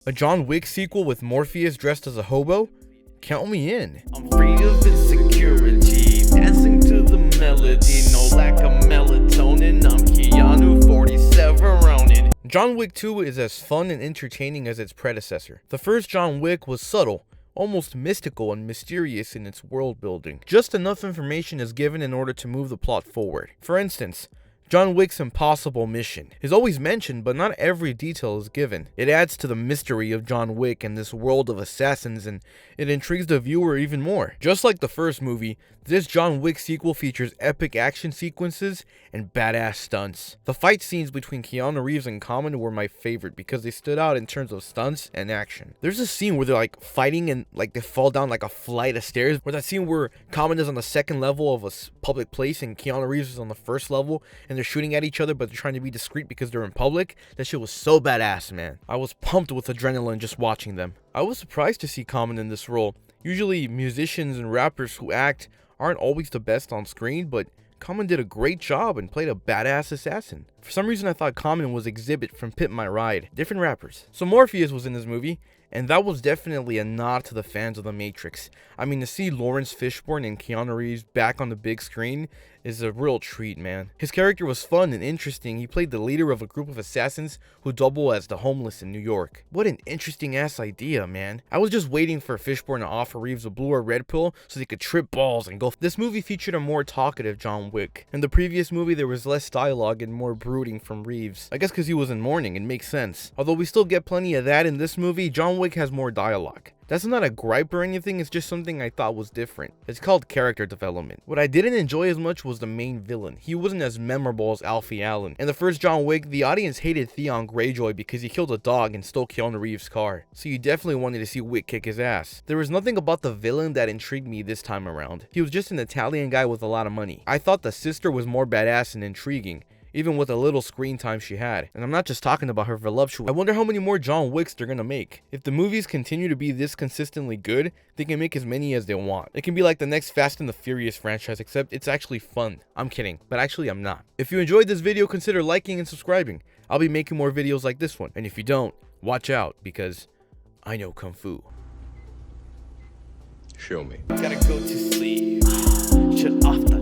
A John Wick sequel with Morpheus dressed as a hobo? Count me in. I'm free of insecurity, dancing to the melody, no lack of melatonin. I'm Keanu, 47 Ronin. John Wick 2 is as fun and entertaining as its predecessor. The first John Wick was subtle, almost mystical and mysterious in its world building. Just enough information is given in order to move the plot forward. For instance, John Wick's impossible mission is always mentioned, but not every detail is given. It adds to the mystery of John Wick and this world of assassins, and it intrigues the viewer even more. Just like the first movie, this John Wick sequel features epic action sequences and badass stunts. The fight scenes between Keanu Reeves and Common were my favorite because they stood out in terms of stunts and action. There's a scene where they're like fighting and like they fall down like a flight of stairs, or that scene where Common is on the second level of a public place and Keanu Reeves is on the first level, and they're shooting at each other but they're trying to be discreet because they're in public. That shit was so badass, man. I was pumped with adrenaline just watching them. I was surprised to see Common in this role. Usually musicians and rappers who act aren't always the best on screen, but Common did a great job and played a badass assassin. For some reason I thought Common was Exhibit from Pimp My Ride. Different rappers. So Morpheus was in this movie, and that was definitely a nod to the fans of The Matrix. I mean, to see Laurence Fishburne and Keanu Reeves back on the big screen is a real treat, man. His character was fun and interesting. He played the leader of a group of assassins who double as the homeless in New York. What an interesting ass idea, man. I was just waiting for Fishburne to offer Reeves a blue or red pill so they could trip balls and go. This movie featured a more talkative John Wick. In the previous movie, there was less dialogue and more brooding from Reeves. I guess because he was in mourning, it makes sense. Although we still get plenty of that in this movie, John Wick has more dialogue. That's not a gripe or anything, it's just something I thought was different. It's called character development. What I didn't enjoy as much was the main villain. He wasn't as memorable as Alfie Allen. In the first John Wick, the audience hated Theon Greyjoy because he killed a dog and stole Keanu Reeves' car. So you definitely wanted to see Wick kick his ass. There was nothing about the villain that intrigued me this time around. He was just an Italian guy with a lot of money. I thought the sister was more badass and intriguing, even with the little screen time she had. And I'm not just talking about her voluptuous. I wonder how many more John Wicks they're gonna make. If the movies continue to be this consistently good, they can make as many as they want. It can be like the next Fast and the Furious franchise, except it's actually fun. I'm kidding, but actually I'm not. If you enjoyed this video, consider liking and subscribing. I'll be making more videos like this one. And if you don't, watch out, because I know Kung Fu. Show me. Gotta go to sleep. Shut off the